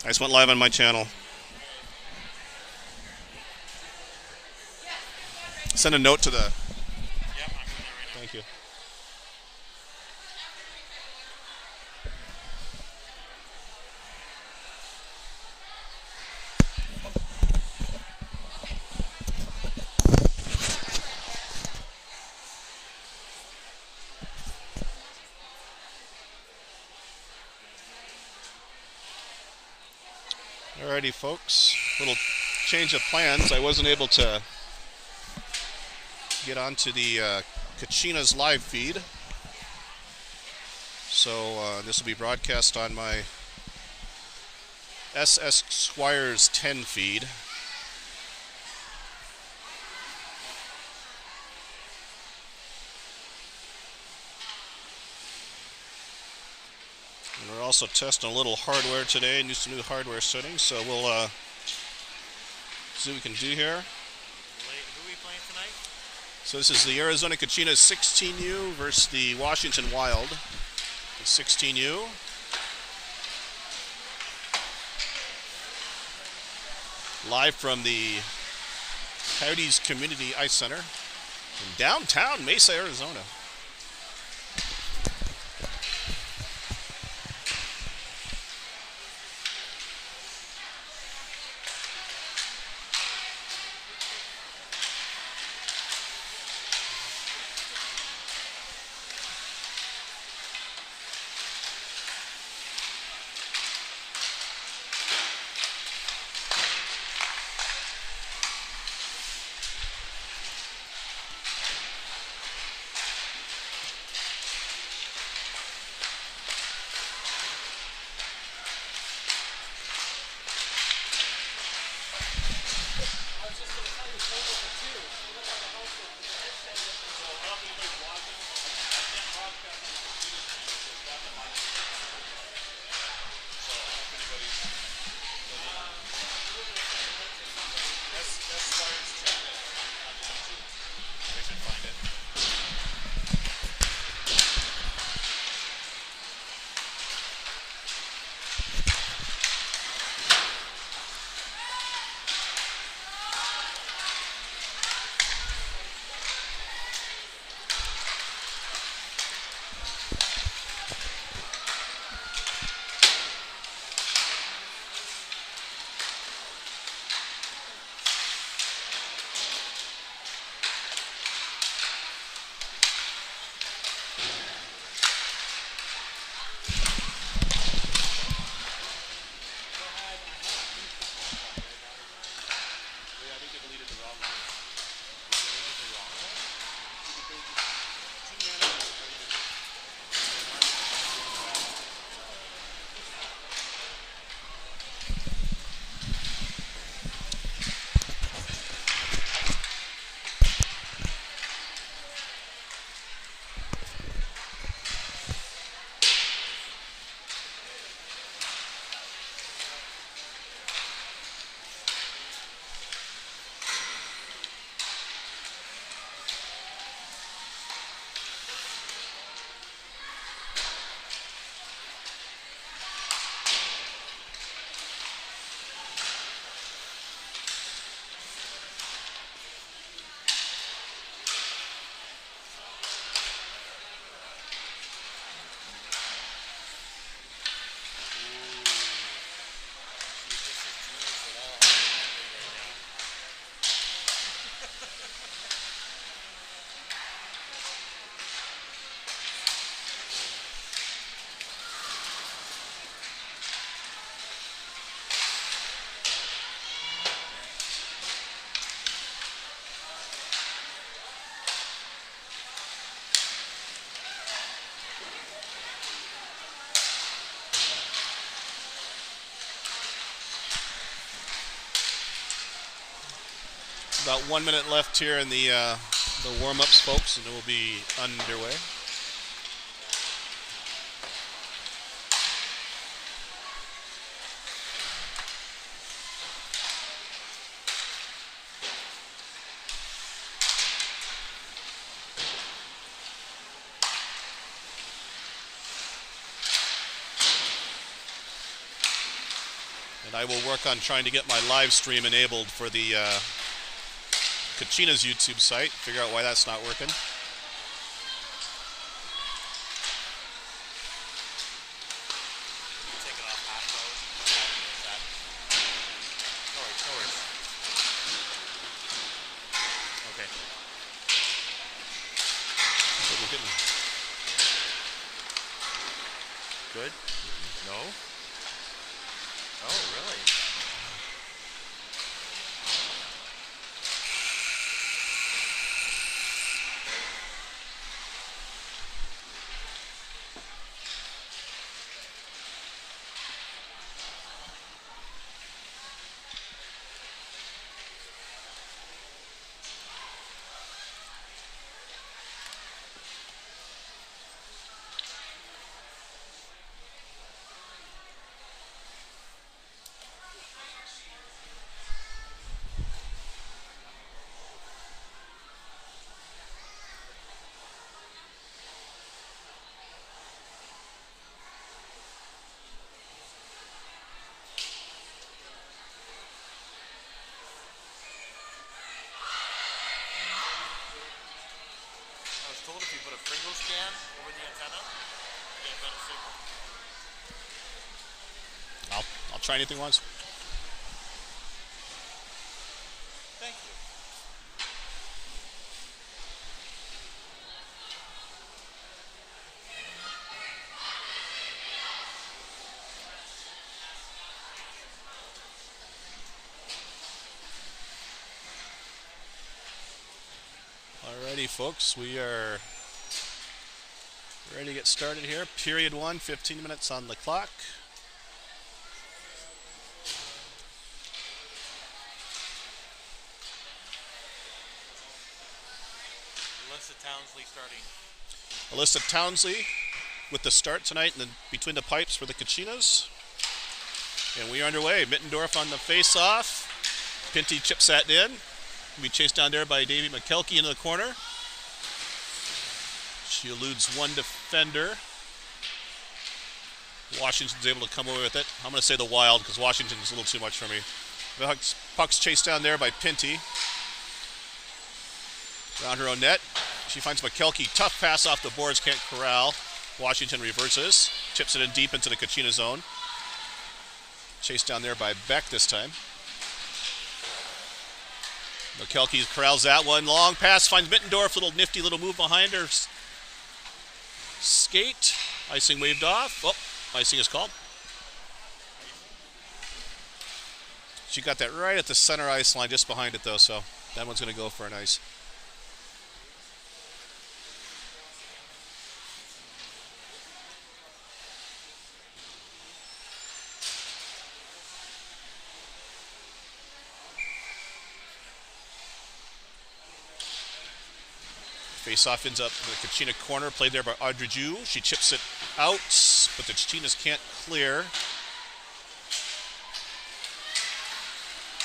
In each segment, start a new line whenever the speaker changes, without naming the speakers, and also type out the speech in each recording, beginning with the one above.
I just went live on my channel. Send a note to the. Yep, I'm doing that right now. Thank you. Alrighty, folks. Little change of plans. I wasn't able to get onto the Kachinas live feed, so this will be broadcast on my SS Squires 10 feed. And we're also testing a little hardware today, and some new hardware settings, so we'll see what we can do here.
Who are we playing tonight?
So this is the Arizona Kachinas 16U versus the Washington Wild. The 16U. Live from the Coyotes Community Ice Center in downtown Mesa, Arizona. About 1 minute left here in the warm-ups, folks, and it will be underway. And I will work on trying to get my live stream enabled for the Kachinas YouTube site. Figure out why that's not working.
Take it off half mode. No worries, no worries. Okay.
That's what we're getting.
Good? No? Oh, really? I was told if you put a Pringles can over the antenna, you get a better signal.
I'll try anything once.
Thank you.
Alrighty, folks, we are ready to get started here. Period 1, 15 minutes on the clock.
Alyssa Townsley starting.
Alyssa Townsley with the start tonight and between the pipes for the Kachinas. And we are underway. Mittendorf on the face-off. Pinty chips that in. Be chased down there by Davey McKelkey into the corner. She eludes one defender. Washington's able to come away with it. I'm going to say the Wild because Washington is a little too much for me. The puck's chased down there by Pinty. Around her own net. She finds McKelkey. Tough pass off the boards. Can't corral. Washington reverses. Chips it in deep into the Kachina zone. Chased down there by Beck this time. McKelkey corrals that one. Long pass. Finds Mittendorf. Little nifty little move behind her. Skate. Icing waved off. Oh, icing is called. She got that right at the center ice line just behind it though, so that one's going to go for an ice. Face-off ends up in the Kachina corner, played there by Audrejou. She chips it out, but the Kachinas can't clear.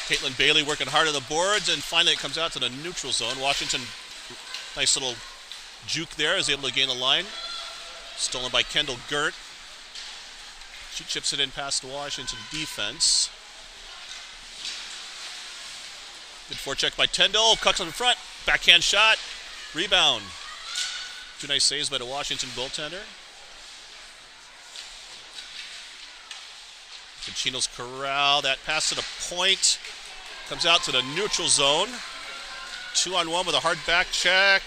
Caitlin Bailey working hard on the boards, and finally it comes out to the neutral zone. Washington, nice little juke there, is able to gain the line. Stolen by Kendall Gert. She chips it in past the Washington defense. Good forecheck by Tyndall. Cucks on the front. Backhand shot. Rebound. Two nice saves by the Washington goaltender. Kachinas corral. That pass to the point. Comes out to the neutral zone. 2-on-1 with a hard back check.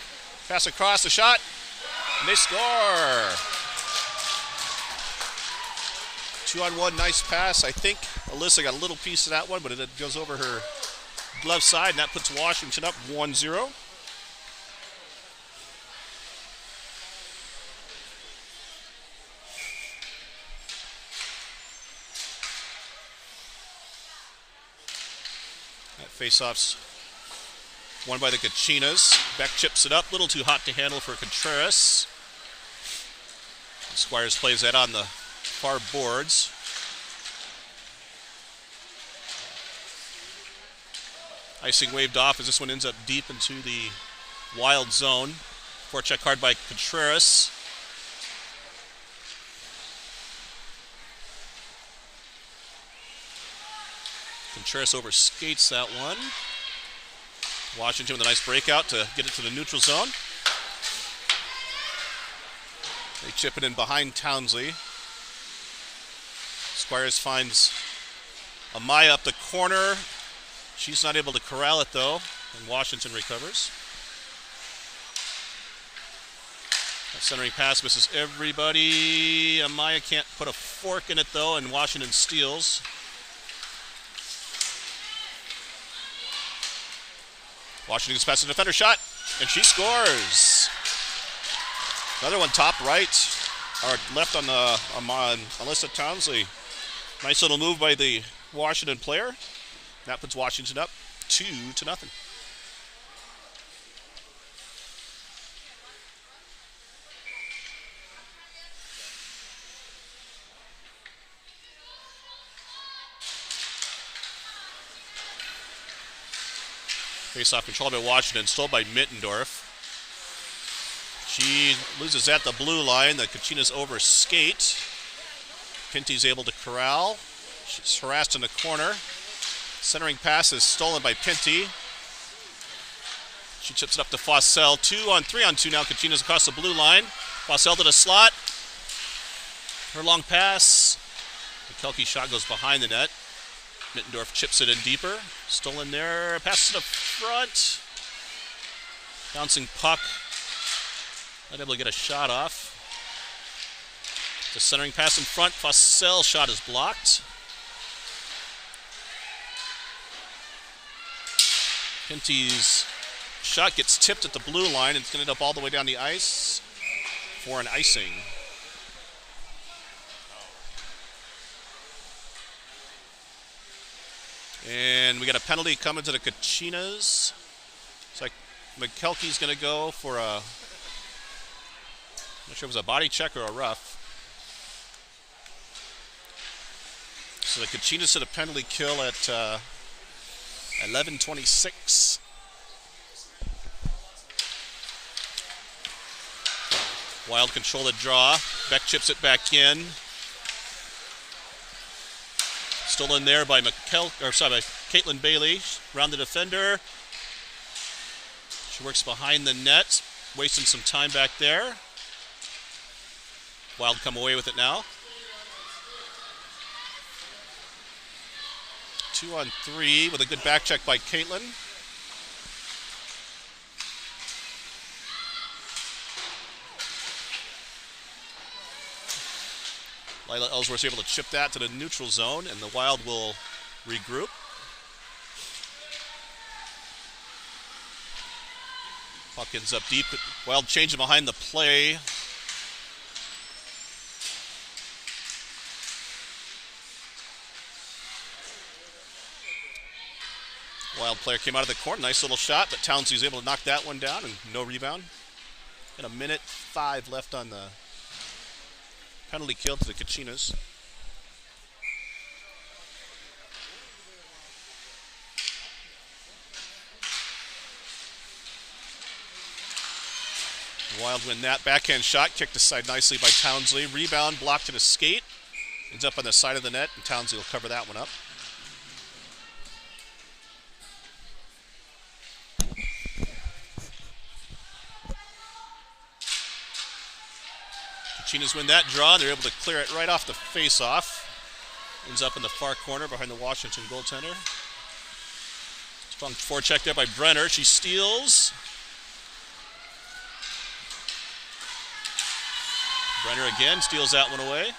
Pass across the shot. And they score. 2-on-1, nice pass. I think Alyssa got a little piece of that one, but it goes over her glove side, and that puts Washington up 1-0. Face-offs won by the Kachinas. Beck chips it up, a little too hot to handle for Contreras. Squires plays that on the far boards. Icing waved off as this one ends up deep into the Wild zone. Forecheck hard by Contreras. Contreras over skates that one. Washington with a nice breakout to get it to the neutral zone. They chip it in behind Townsley. Squires finds Amaya up the corner. She's not able to corral it though, and Washington recovers. That centering pass misses everybody. Amaya can't put a fork in it though, and Washington steals. Washington gets past the defender shot, and she scores. Another one top right, or left on Alyssa Townsley. Nice little move by the Washington player. That puts Washington up 2-0. Face-off controlled by Washington, stole by Mittendorf. She loses at the blue line. The Kachinas over skate. Pinty's able to corral. She's harassed in the corner. Centering pass is stolen by Pinty. She chips it up to Fossell. 2-on-3-on-2 now. Kachinas across the blue line. Fossell to the slot. Her long pass. The Kelke shot goes behind the net. Mittendorf chips it in deeper. Stolen there. Pass to the front. Bouncing puck. Not able to get a shot off. The centering pass in front. Fossell shot is blocked. Pinty's shot gets tipped at the blue line. It's going to end up all the way down the ice for an icing. And we got a penalty coming to the Kachinas. It's like McKelkey's going to go for a, I'm not sure if it was a body check or a rough. So the Kachinas hit a penalty kill at 11:26. Wild control the draw. Beck chips it back in. Stolen there by Caitlin Bailey. Around the defender. She works behind the net, wasting some time back there. Wild come away with it now. 2-on-3 with a good back check by Caitlin. Lila Ellsworth's able to chip that to the neutral zone, and the Wild will regroup. Puck ends up deep. Wild changing behind the play. Wild player came out of the corner. Nice little shot, but Townsley's able to knock that one down and no rebound. And 1:05 left on the penalty kill to the Kachinas. Wild win that. Backhand shot kicked aside nicely by Townsley. Rebound blocked to the skate. Ends up on the side of the net, and Townsley will cover that one up. Kachinas win that draw. They're able to clear it right off the face-off. Ends up in the far corner behind the Washington goaltender. Strong forecheck there by Brenner. She steals. Brenner again steals that one away.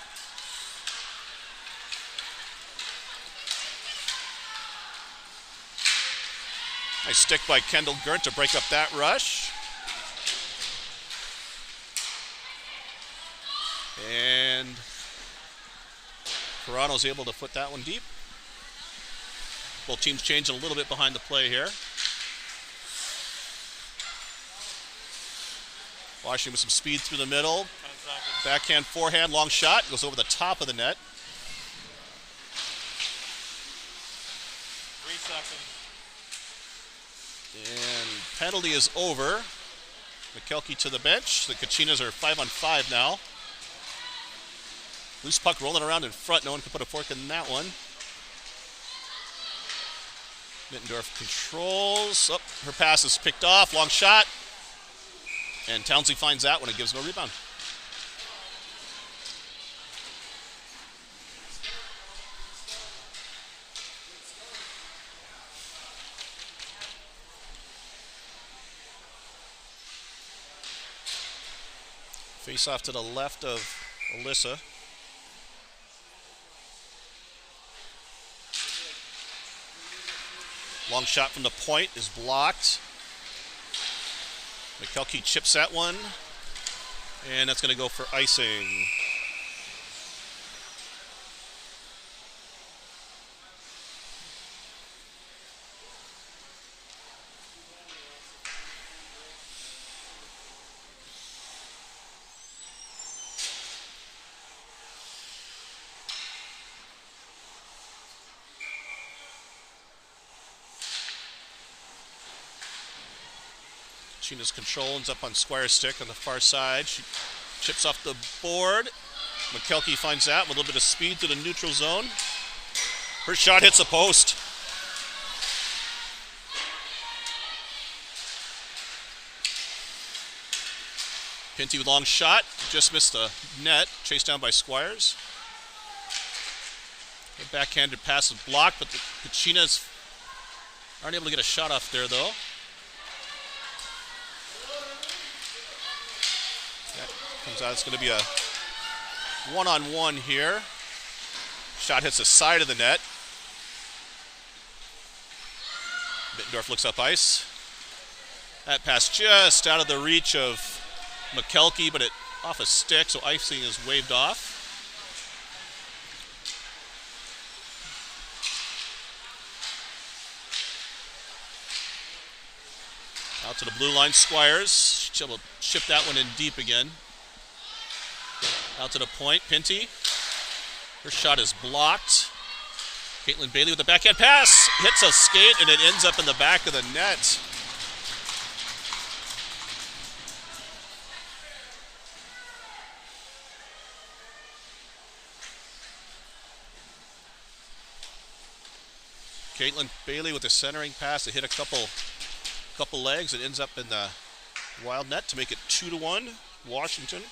Nice stick by Kendall Gert to break up that rush. And Toronto's able to put that one deep. Both teams changing a little bit behind the play here. Washington with some speed through the middle. Backhand, forehand, long shot. Goes over the top of the net.
3 seconds.
And penalty is over. McKelkey to the bench. The Kachinas are 5-on-5 now. Loose puck rolling around in front. No one can put a fork in that one. Mittendorf controls. Oh, her pass is picked off. Long shot. And Townsley finds that one. It gives no rebound. Face off to the left of Alyssa. Long shot from the point is blocked. McKelkey chips that one. And that's going to go for icing. Kachinas control ends up on Squire's stick on the far side. She chips off the board. McKelkey finds that with a little bit of speed to the neutral zone. Her shot hits the post. Pinty with long shot. Just missed the net. Chased down by Squires. The backhanded pass is blocked, but the Kachinas aren't able to get a shot off there, though. Comes out, it's going to be a one-on-one here. Shot hits the side of the net. Mittendorf looks up ice. That pass just out of the reach of McKelkey, but it off a stick, so icing is waved off. Out to the blue line, Squires. She's able to chip that one in deep again. Out to the point, Pinty. Her shot is blocked. Caitlin Bailey with the backhand pass. Hits a skate and it ends up in the back of the net. Caitlin Bailey with the centering pass to hit a couple legs. It ends up in the wild net to make it 2-1, Washington.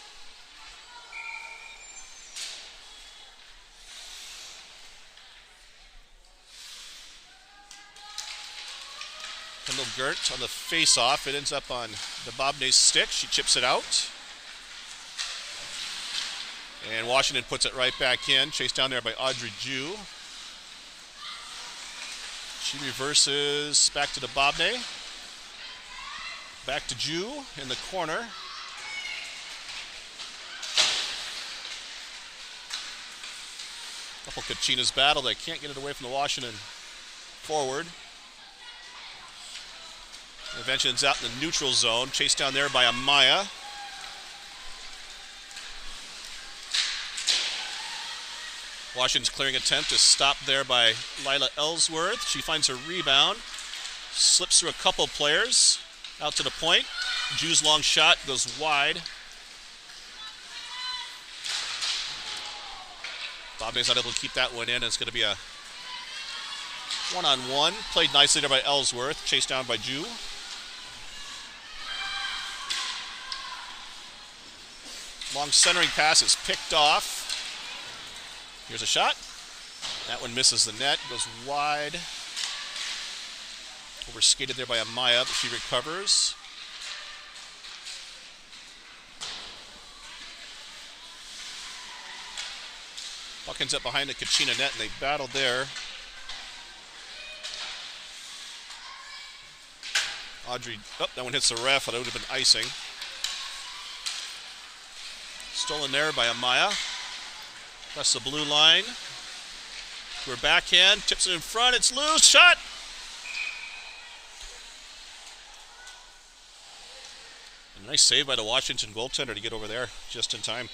Kendall Gert on the face-off. It ends up on the Bobnay's stick. She chips it out. And Washington puts it right back in. Chased down there by Audrey Jew. She reverses back to the Bobnay. Back to Jew in the corner. Couple Kachinas battle. They can't get it away from the Washington forward. Eventually ends out in the neutral zone. Chased down there by Amaya. Washington's clearing attempt is stopped there by Lila Ellsworth. She finds her rebound. Slips through a couple players. Out to the point. Jew's long shot goes wide. Bobby's not able to keep that one in. It's going to be a one-on-one. Played nicely there by Ellsworth. Chased down by Jew. Long centering pass is picked off. Here's a shot. That one misses the net. Goes wide. Over skated there by Amaya, but she recovers. Puck ends up behind the Kachina net, and they battled there. Audrey, oh, that one hits the ref. That would have been icing. Stolen there by Amaya. Press the blue line. To her backhand, tips it in front. It's loose. Shot. A nice save by the Washington goaltender to get over there just in time.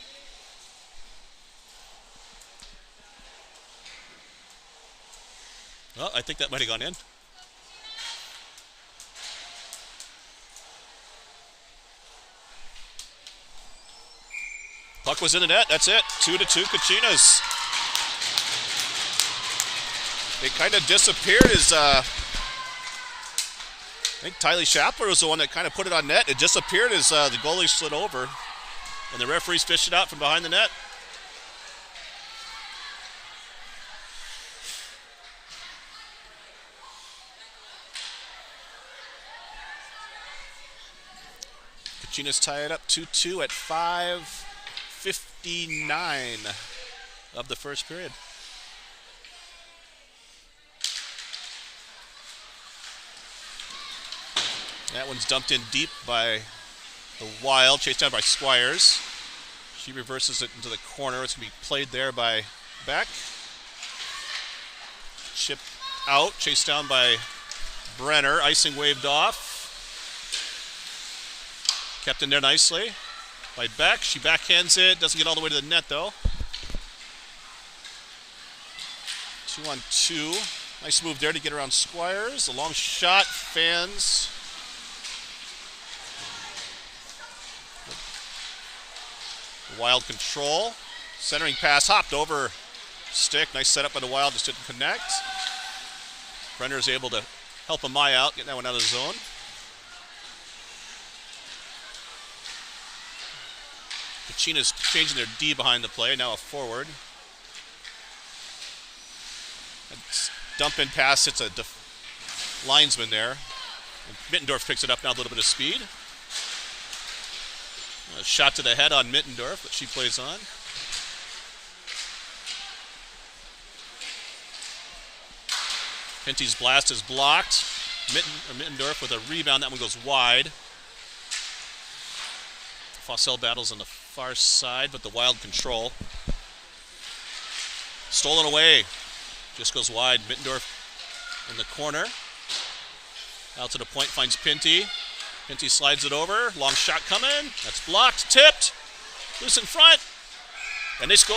Well, I think that might have gone in. Puck was in the net. That's it. 2-2 Kachinas. They kind of disappeared as I think Tylee Shapler was the one that kind of put it on net. It disappeared as the goalie slid over, and the referees fished it out from behind the net. Kachinas tie it up 2-2 at 5:59 of the first period. That one's dumped in deep by the Wild, chased down by Squires. She reverses it into the corner. It's going to be played there by Beck. Chip out, chased down by Brenner. Icing waved off. Kept in there nicely by Beck. She backhands it. Doesn't get all the way to the net, though. 2-on-2. Nice move there to get around Squires. A long shot. Fans. Wild control. Centering pass. Hopped over stick. Nice setup by the Wild. Just didn't connect. Brenner's able to help Amaya out. Get that one out of the zone. Kachinas changing their D behind the play. Now a forward. Dump in pass. It's a linesman there. And Mittendorf picks it up now. A little bit of speed. A shot to the head on Mittendorf, but she plays on. Pinty's blast is blocked. Mittendorf with a rebound. That one goes wide. Fossell battles on the far side, but the Wild control. Stolen away. Just goes wide. Mittendorf in the corner. Out to the point, finds Pinty. Pinty slides it over. Long shot coming. That's blocked. Tipped. Loose in front. And they score.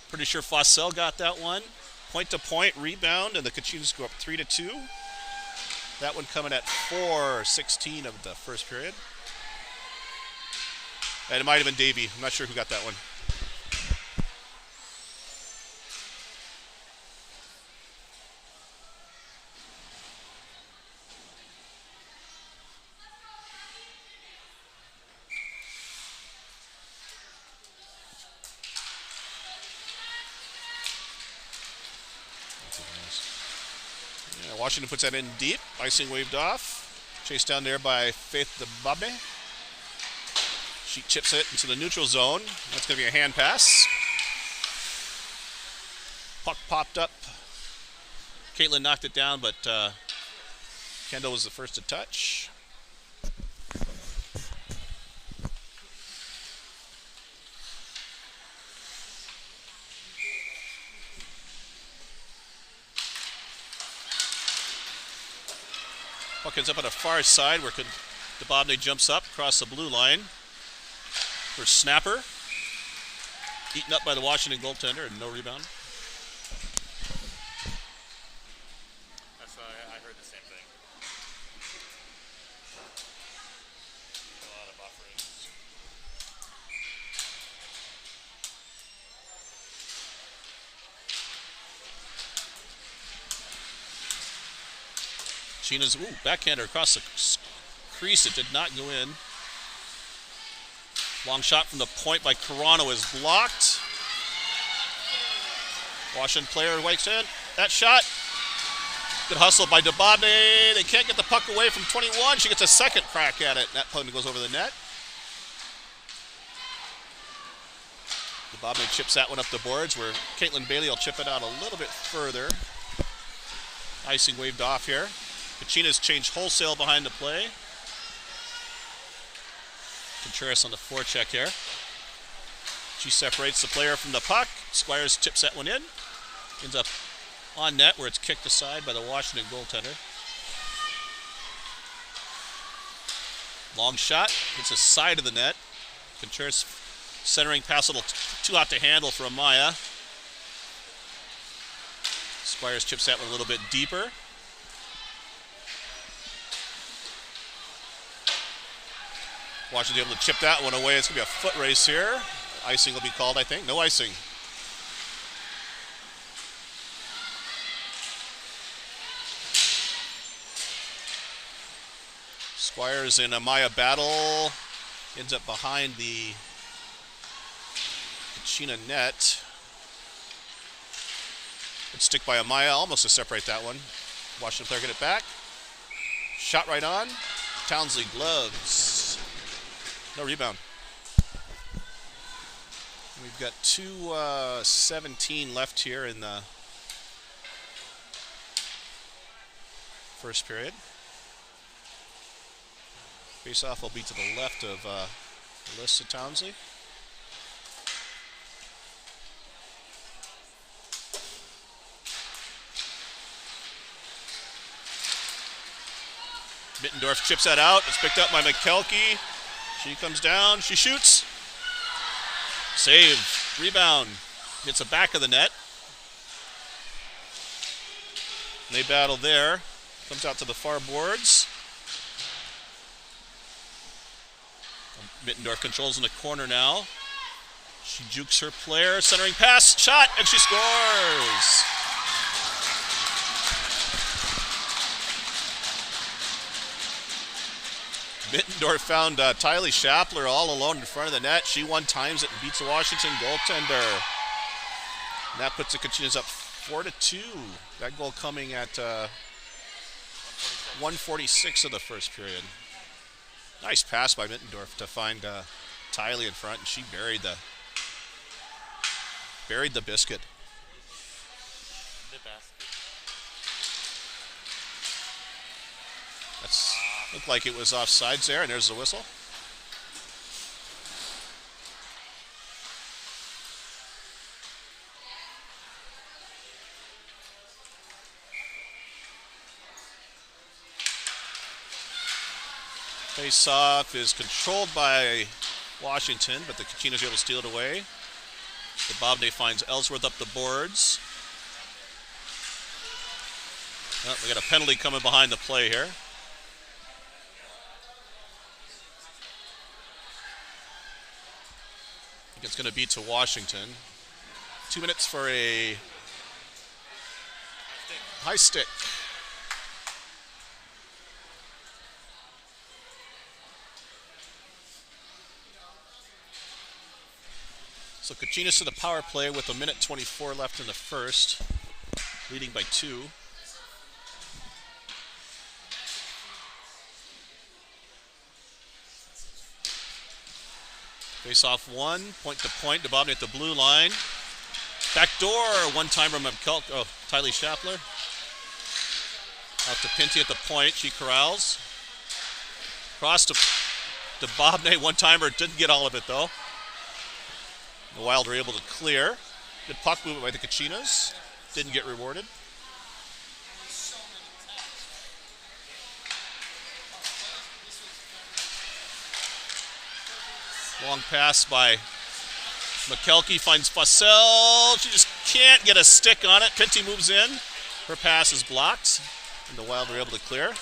Pretty sure Fossell got that one. Point-to-point rebound, and the Kachinas go up 3-2. That one coming at 4:16 of the first period. And it might have been Davey. I'm not sure who got that one. Washington puts that in deep. Icing waved off. Chased down there by Faith DeBabne. She chips it into the neutral zone. That's going to be a hand pass. Puck popped up. Caitlin knocked it down, but Kendall was the first to touch. Puck ends up on the far side where DeBobney jumps up across the blue line for snapper. Eaten up by the Washington goaltender and no rebound.
I heard the same thing. A lot of buffering.
Kachinas, backhander across the crease. It did not go in. Long shot from the point by Carano is blocked. Washington player wakes in. That shot. Good hustle by DeBobney. They can't get the puck away from 21. She gets a second crack at it. That puck goes over the net. DeBobney chips that one up the boards where Caitlin Bailey will chip it out a little bit further. Icing waved off here. Kachinas changed wholesale behind the play. Contreras on the forecheck here. She separates the player from the puck. Squires chips that one in. Ends up on net where it's kicked aside by the Washington goaltender. Long shot. Hits the side of the net. Contreras centering pass a little too hot to handle for Amaya. Squires chips that one a little bit deeper. Washington able to chip that one away. It's going to be a foot race here. Icing will be called, I think. No icing. Squires in a Maya battle. Ends up behind the Kachina net. Good stick by Amaya, almost to separate that one. Washington player get it back. Shot right on. Townsley gloves. No rebound. We've got 2:17 left here in the first period. Face-off will be to the left of Alyssa Townsley. Mittendorf chips that out. It's picked up by McKelkey. She comes down. She shoots. Save. Rebound. Hits the back of the net. They battle there. Comes out to the far boards. Mittendorf controls in the corner now. She jukes her player. Centering pass. Shot. And she scores. Mittendorf found Tylee Schappler all alone in front of the net. She one times it and beats the Washington goaltender. And that puts the Kachinas up 4-2. That goal coming at 1:46 of the first period. Nice pass by Mittendorf to find Tylee in front, and she buried the biscuit.
The basket.
That's looked like it was offsides there, and there's the whistle. Face-off is controlled by Washington, but the Kachinas are able to steal it away. The Bobney finds Ellsworth up the boards. Well, we got a penalty coming behind the play here. I think it's going to be to Washington. 2 minutes for a high stick. So Kachinas to the power play with 1:24 left in the first, leading by 2. Face off one, point to point, DeBobney at the blue line. Back door, one-timer Tylee Schappler. Out to Pinty at the point, she corrals. Cross to DeBobney, one-timer, didn't get all of it though. The Wild were able to clear. Good puck movement by the Kachinas. Didn't get rewarded. Long pass by McKelkey, finds Fussell. She just can't get a stick on it. Pinty moves in. Her pass is blocked, and the Wild were able to clear.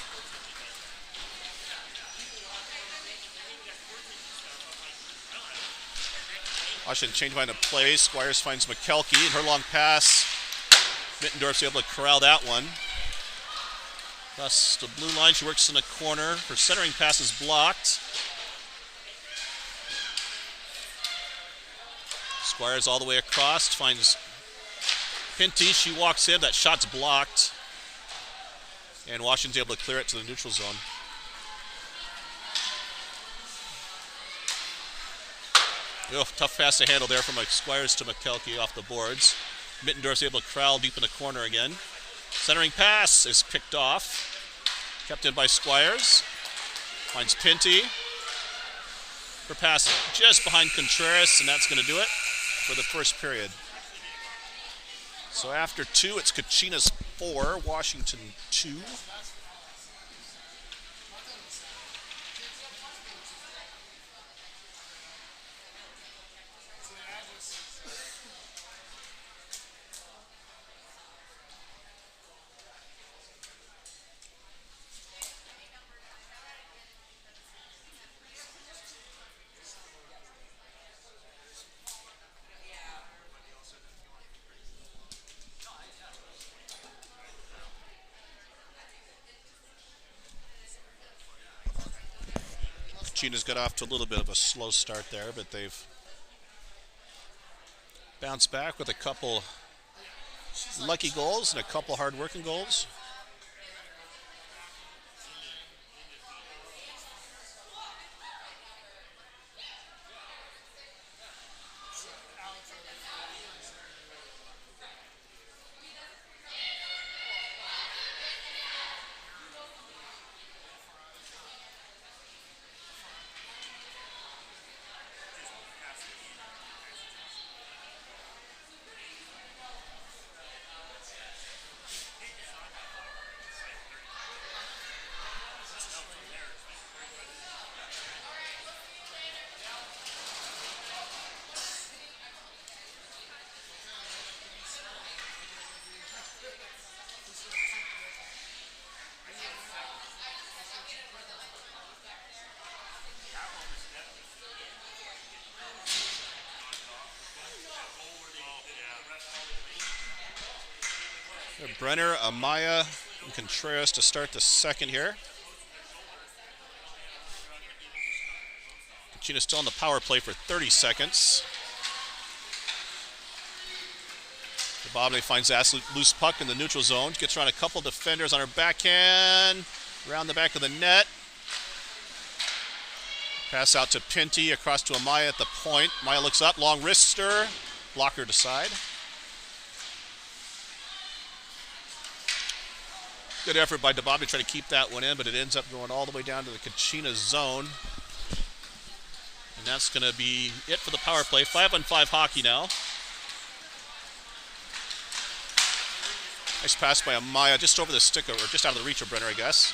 Washington change mind of play. Squires finds McKelkey, and her long pass. Mittendorf's able to corral that one. Across the blue line, she works in the corner. Her centering pass is blocked. Squires all the way across, finds Pinty. She walks in, that shot's blocked. And Washington's able to clear it to the neutral zone. Tough pass to handle there from Squires to McKelkey off the boards. Mittendorf's able to corral deep in the corner again. Centering pass is picked off. Kept in by Squires. Finds Pinty. Her pass just behind Contreras, and that's going to do it for the first period. So after 2, it's Kachinas 4, Washington 2. Kachinas got off to a little bit of a slow start there, but they've bounced back with a couple lucky goals and a couple hard-working goals. Brenner, Amaya, and Contreras to start the second here. Kachinas still on the power play for 30 seconds. Bobney finds that loose puck in the neutral zone. Gets around a couple defenders on her backhand. Around the back of the net. Pass out to Pinty, across to Amaya at the point. Amaya looks up, long wrister. Blocker to side. Good effort by DeBobby to try to keep that one in, but it ends up going all the way down to the Kachinas zone. And that's going to be it for the power play. 5-on-5 hockey now. Nice pass by Amaya, just over the stick, or just out of the reach of Brenner, I guess.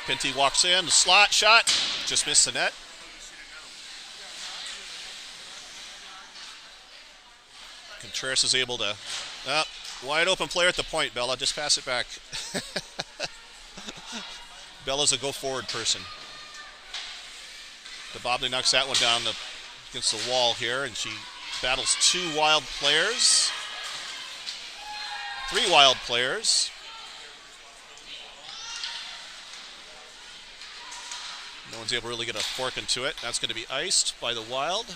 Pinty walks in, the slot shot, just missed the net. Contreras is able to... wide open player at the point, Bella. Just pass it back. Bella's a go-forward person. DeBobney knocks that one down against the wall here, and she battles two wild players. Three wild players. No one's able to really get a fork into it. That's going to be iced by the Wild.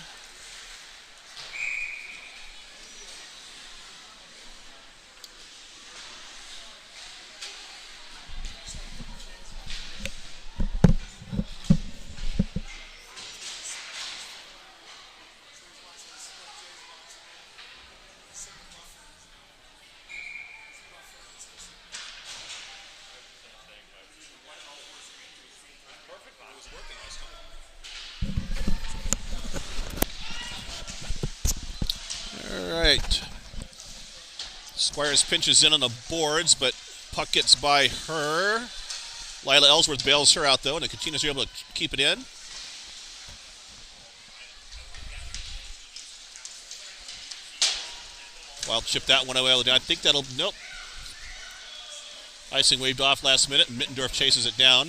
Squires pinches in on the boards, but puck gets by her. Lila Ellsworth bails her out, though, and the Kachinas are able to keep it in. Wild chip that one away. I think that'll... Nope. Icing waved off last minute, and Mittendorf chases it down.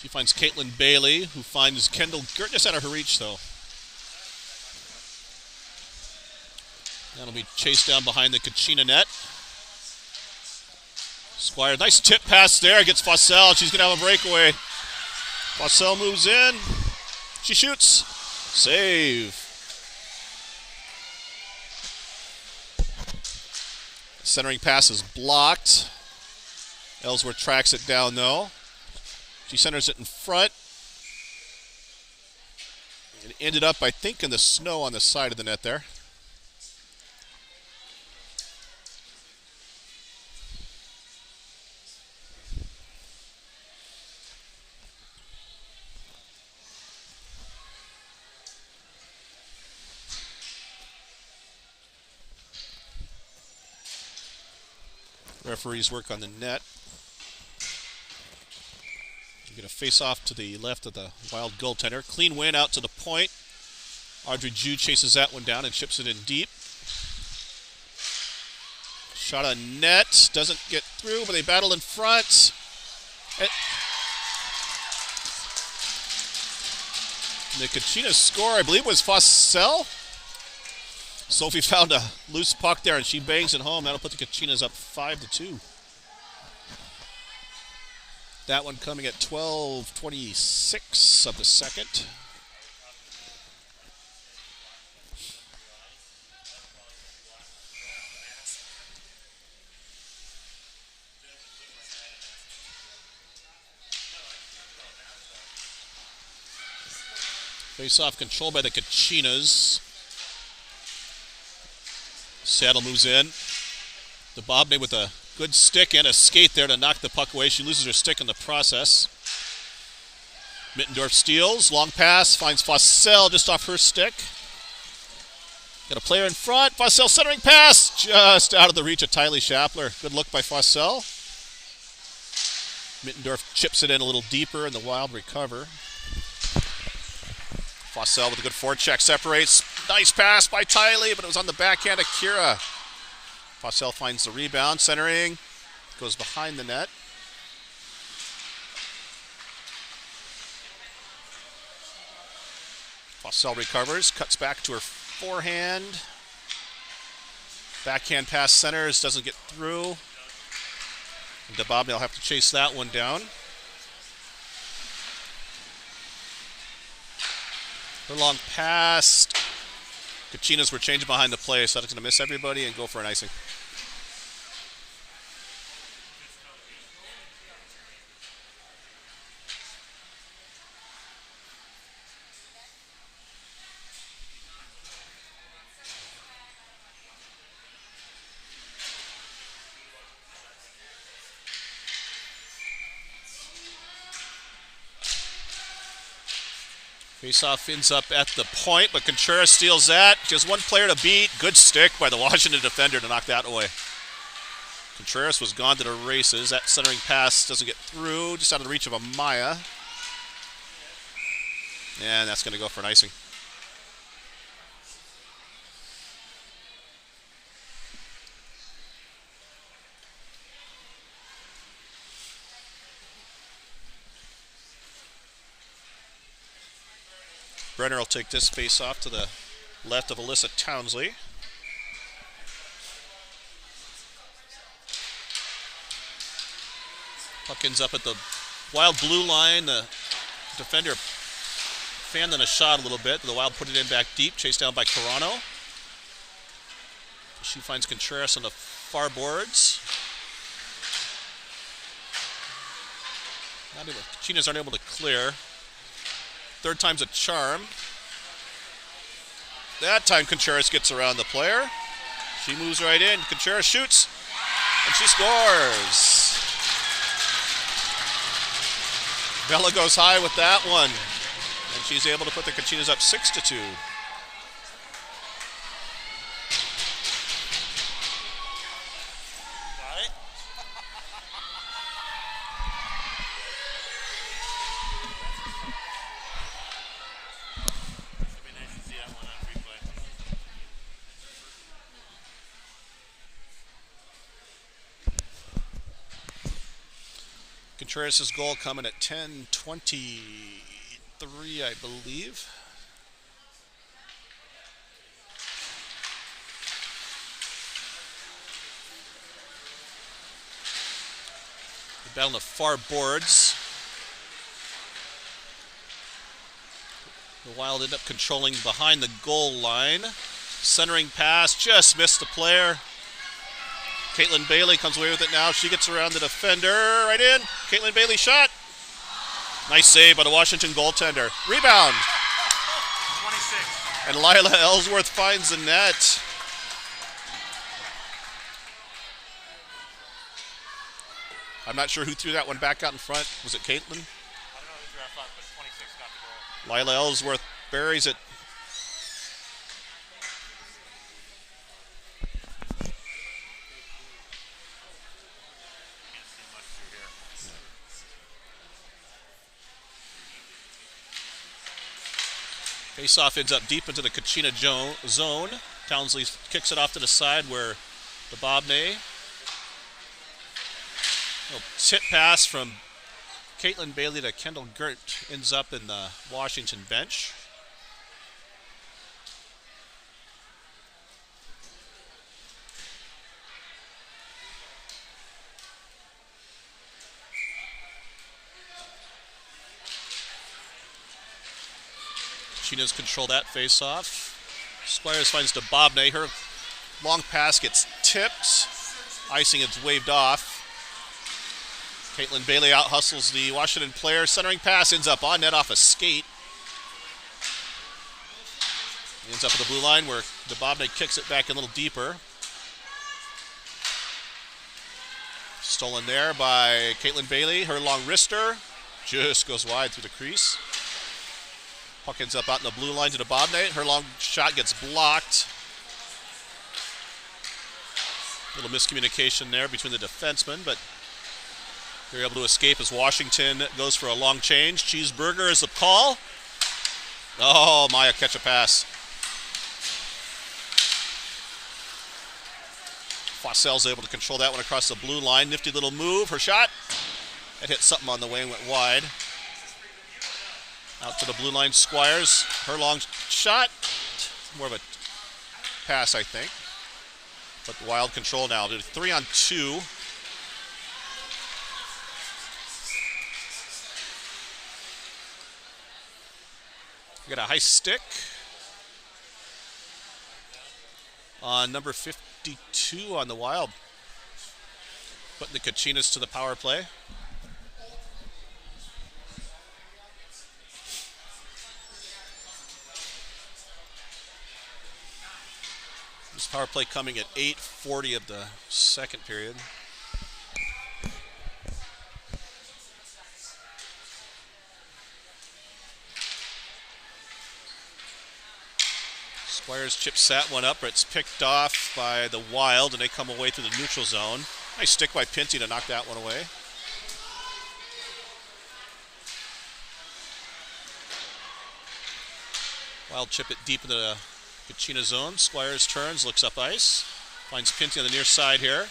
She finds Caitlin Bailey, who finds Kendall Gert just out of her reach, though. That'll be chased down behind the Kachina net. Squire, nice tip pass there. Gets Fossell. She's going to have a breakaway. Fossell moves in. She shoots. Save. Centering pass is blocked. Ellsworth tracks it down, though. She centers it in front. It ended up, I think, in the snow on the side of the net there. Referees work on the net. We get a face-off to the left of the Wild goaltender. Clean win out to the point. Audrey Jude chases that one down and chips it in deep. Shot on net. Doesn't get through, but they battle in front. And the Kachinas score, I believe, was Fossell. Sophie found a loose puck there, and she bangs it home. That'll put the Kachinas up 5-2. That one coming at 12:26. minutes of the second. Face-off controlled by the Kachinas. Saddle moves in. The Bobney with a good stick and a skate there to knock the puck away. She loses her stick in the process. Mittendorf steals. Long pass. Finds Fossell just off her stick. Got a player in front. Fossell centering pass. Just out of the reach of Tylee Schappler. Good look by Fossell. Mittendorf chips it in a little deeper and the Wild recover. Fossell with a good forecheck separates. Nice pass by Tylee, but it was on the backhand of Kira. Fossell finds the rebound, centering, goes behind the net. Fossell recovers, cuts back to her forehand. Backhand pass centers, doesn't get through. And DeBobney will have to chase that one down. Her long pass. Kachinas were changing behind the play, so that's going to miss everybody and go for an icing. Face-off ends up at the point, but Contreras steals that. Just one player to beat. Good stick by the Washington defender to knock that away. Contreras was gone to the races. That centering pass doesn't get through, just out of the reach of Amaya. And that's going to go for an icing. Brenner will take this face off to the left of Alyssa Townsley. Puck ends up at the Wild blue line. The defender fanned in a shot a little bit. The Wild put it in back deep, chased down by Carano. She finds Contreras on the far boards. Kachinas aren't able to clear. Third time's a charm. That time Contreras gets around the player. She moves right in. Contreras shoots. And she scores. Bella goes high with that one. And she's able to put the Kachinas up 6-2. Contreras' goal coming at 10:23, I believe. The battle on the far boards. The Wild end up controlling behind the goal line. Centering pass, just missed the player. Caitlin Bailey comes away with it now. She gets around the defender. Right in. Caitlin Bailey shot. Nice save by the Washington goaltender. Rebound.
26.
And Lila Ellsworth finds the net. I'm not sure who threw that one back out in front. Was it Caitlin?
I don't know who threw that front, but 26 got the goal.
Lila Ellsworth buries it. Face-off ends up deep into the Kachina zone. Townsley kicks it off to the side where the Bobney. Little tip pass from Caitlin Bailey to Kendall Gert ends up in the Washington bench. Kachinas control that face-off. Squires finds Dababne. Her long pass gets tipped. Icing is waved off. Caitlin Bailey out-hustles the Washington player. Centering pass ends up on net off a skate. Ends up at the blue line where Dababne kicks it back a little deeper. Stolen there by Caitlin Bailey. Her long wrister just goes wide through the crease. Puck ends up out in the blue line to Dababne. Her long shot gets blocked. Little miscommunication there between the defensemen, but they're able to escape as Washington goes for a long change. Cheeseburger is the call. Oh, Maya catch a pass. Fossel's able to control that one across the blue line. Nifty little move. Her shot. It hit something on the way and went wide. Out to the blue line, Squires. Her long shot. More of a pass, I think. But Wild control now. They're 3-on-2. We got a high stick on number 52 on the Wild. Putting the Kachinas to the power play. This power play coming at 8:40 of the second period. Squires chips that one up, but it's picked off by the Wild, and they come away through the neutral zone. Nice stick by Pinty to knock that one away. Wild chip it deep into the Kachina zone. Squires turns, looks up ice. Finds Pinty on the near side here.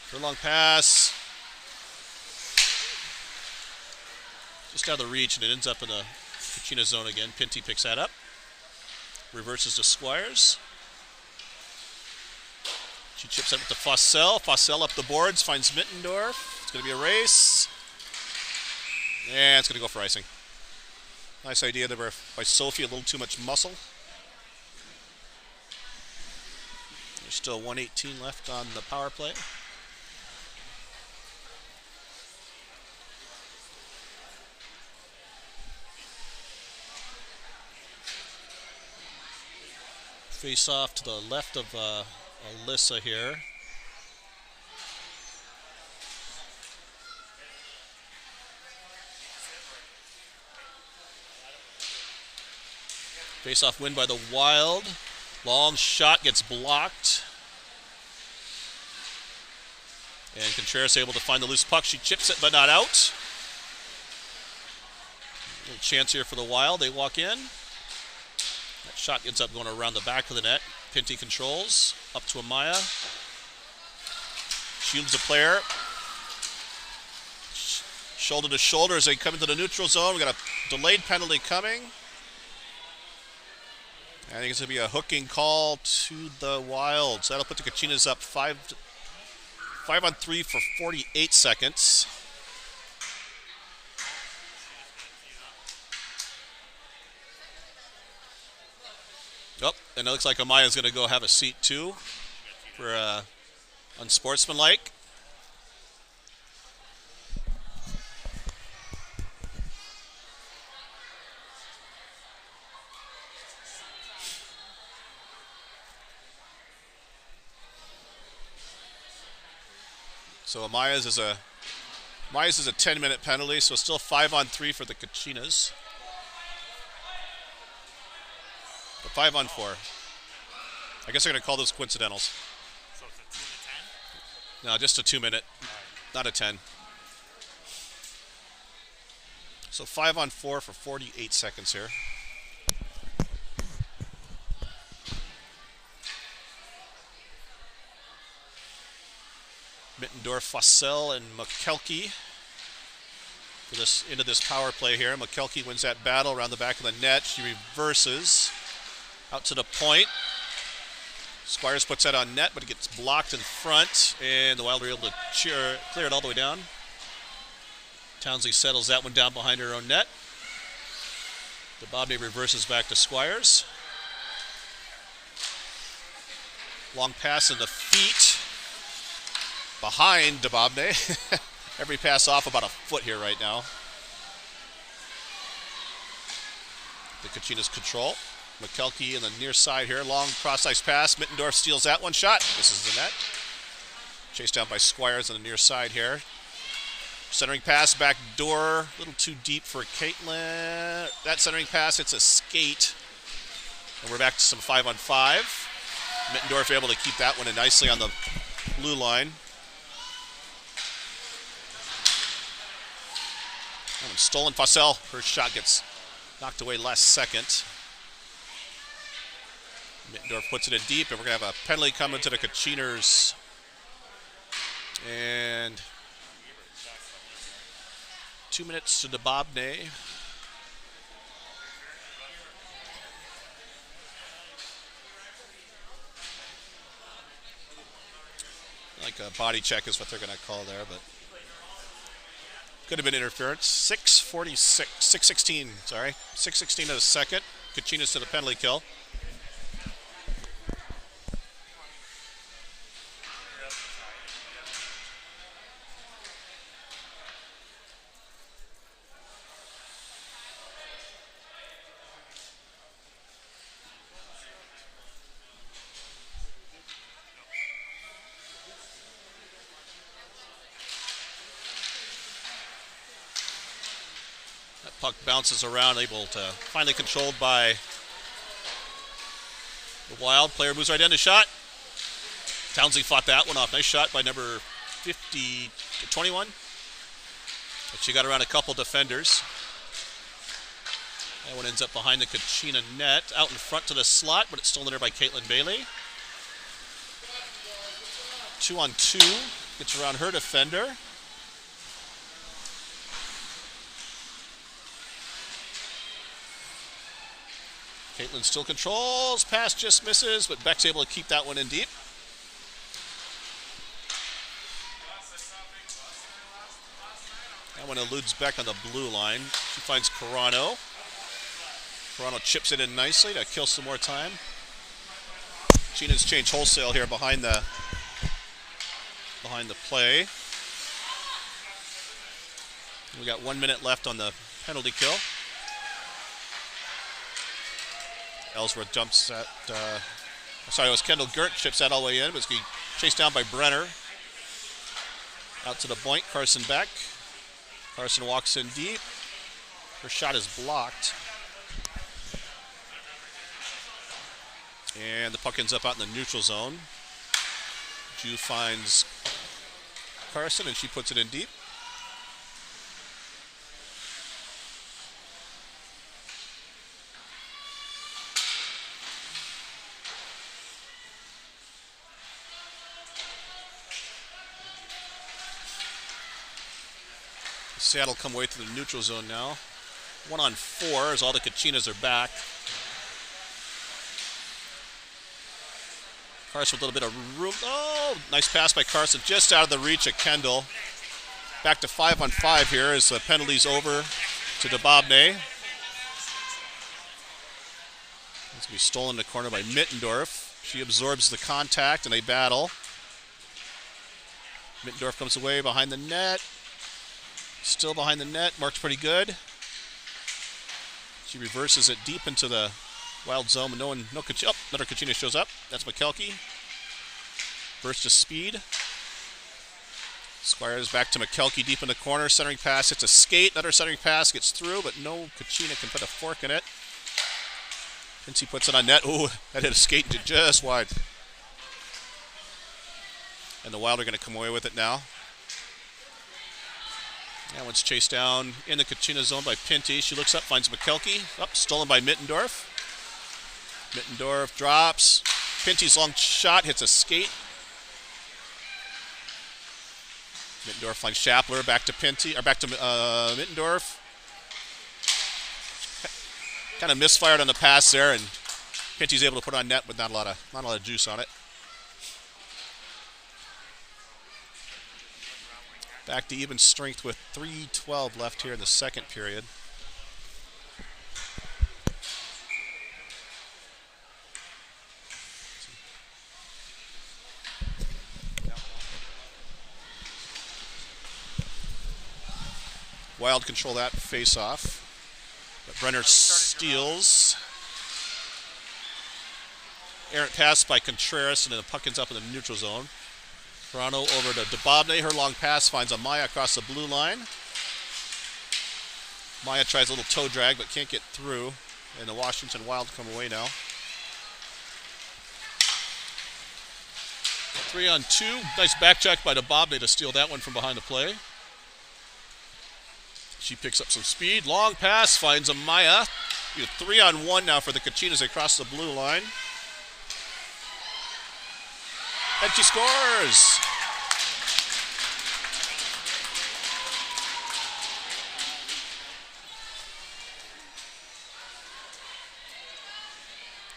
For a long pass. Just out of the reach, and it ends up in the Kachina zone again. Pinty picks that up. Reverses to Squires. She chips up to Fossell. Fossell up the boards, finds Mittendorf. It's going to be a race. And it's going to go for icing. Nice idea there by Sophie, a little too much muscle. There's still 1:18 left on the power play. Face off to the left of Alyssa here. Face off win by the Wild. Long shot gets blocked. And Contreras able to find the loose puck. She chips it, but not out. A little chance here for the Wild. They walk in. That shot ends up going around the back of the net. Pinty controls. Up to Amaya. Shields the player. Shoulder to shoulder as they come into the neutral zone. We got a delayed penalty coming. I think it's going to be a hooking call to the Wild. So that'll put the Kachinas up 5-on-3 for 48 seconds. Oh, and it looks like Amaya's going to go have a seat too for unsportsmanlike. So Amaya's is a 10-minute penalty, so still 5-on-3 for the Kachinas. But 5-on-4. I guess they're going to call those coincidentals.
So it's a 2 and a 10?
No, just a 2-minute, not a 10. So 5-on-4 for 48 seconds here. Mittendorf, Fossell, and McKelkey for this into this power play here. McKelkey wins that battle around the back of the net. She reverses out to the point. Squires puts that on net, but it gets blocked in front, and the Wild are able to clear it all the way down. Townsley settles that one down behind her own net. Dababne reverses back to Squires. Long pass in the feet behind Dababne. Every pass off about a foot here right now. The Kachinas control. McKelkey in the near side here. Long cross-ice pass. Mittendorf steals that one shot. Misses the net. Chased down by Squires on the near side here. Centering pass, back door. A little too deep for Caitlin. That centering pass hits a skate. And we're back to some 5-on-5. Mittendorf able to keep that one in nicely on the blue line. And stolen Fossell. Her shot gets knocked away last second. Mittendorf puts it in deep, and we're going to have a penalty coming to the Kachinas. And 2 minutes to Dababne. Like a body check is what they're going to call there, but could have been interference. 6:16, sorry. 6:16 of the second. Kachinas to the penalty kill. Puck bounces around, able to finally controlled by the Wild. Player moves right in, the shot. Townsley fought that one off. Nice shot by number 21. But she got around a couple defenders. That one ends up behind the Kachina net. Out in front to the slot, but it's stolen there by Caitlin Bailey. 2-on-2. Gets around her defender. Caitlin still controls. Pass just misses, but Beck's able to keep that one in deep. That one eludes Beck on the blue line. She finds Carano. Carano chips it in nicely to kill some more time. Gina's changed wholesale here behind the play. We got 1 minute left on the penalty kill. Ellsworth jumps at, sorry, it was Kendall Gert, chips that all the way in, but it's chased down by Brenner. Out to the point, Carson Beck. Carson walks in deep. Her shot is blocked. And the puck ends up out in the neutral zone. Jew finds Carson, and she puts it in deep. Seattle come away to the neutral zone now. 1-on-4 as all the Kachinas are back. Carson with a little bit of room. Oh, nice pass by Carson, just out of the reach of Kendall. Back to 5-on-5 here as the penalty's over to Dababne. It's going to be stolen in the corner by Mittendorf. She absorbs the contact and they battle. Mittendorf comes away behind the net. Still behind the net, marked pretty good. She reverses it deep into the Wild zone, but another Kachina shows up. That's McKelkey. Burst of speed. Squires back to McKelkey deep in the corner. Centering pass, it's a skate. Another centering pass gets through, but no Kachina can put a fork in it. Pincy puts it on net. Ooh, that hit a skate into just wide. And the Wild are going to come away with it now. That one's chased down in the Kachina zone by Pinty. She looks up, finds McKelkey. Stolen by Mittendorf. Mittendorf drops. Pinty's long shot hits a skate. Mittendorf finds Schappler. Back to Pinty, or back to Mittendorf. Kind of misfired on the pass there, and Pinty's able to put on net, but not a lot of juice on it. Back to even strength with 3:12 left here in the second period. Wild control that face off. But Brenner steals. Errant pass by Contreras, and then the puck ends up in the neutral zone. Toronto over to Dubobne. Her long pass finds Amaya across the blue line. Maya tries a little toe drag but can't get through. And the Washington Wild come away now. 3-on-2. Nice back check by Dubobne to steal that one from behind the play. She picks up some speed. Long pass finds Amaya. 3-on-1 now for the Kachinas across the blue line. And she scores!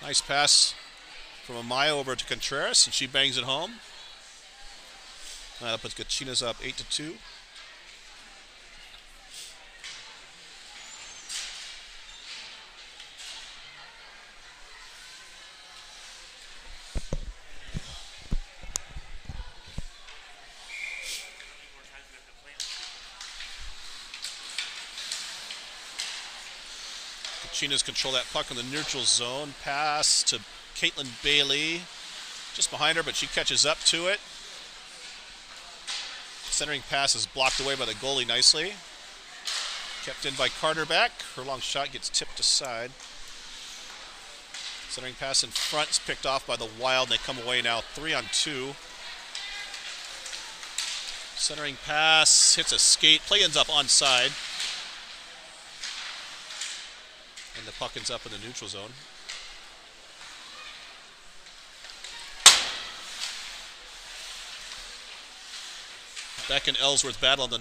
Nice pass from Amaya over to Contreras, and she bangs it home. That puts Kachinas up 8-2. Kachinas control that puck in the neutral zone. Pass to Caitlin Bailey. Just behind her, but she catches up to it. Centering pass is blocked away by the goalie nicely. Kept in by Carter back. Her long shot gets tipped aside. Centering pass in front is picked off by the Wild. They come away now 3-on-2. Centering pass hits a skate. Play ends up onside. And the puck ends up in the neutral zone. Beck and Ellsworth battle on the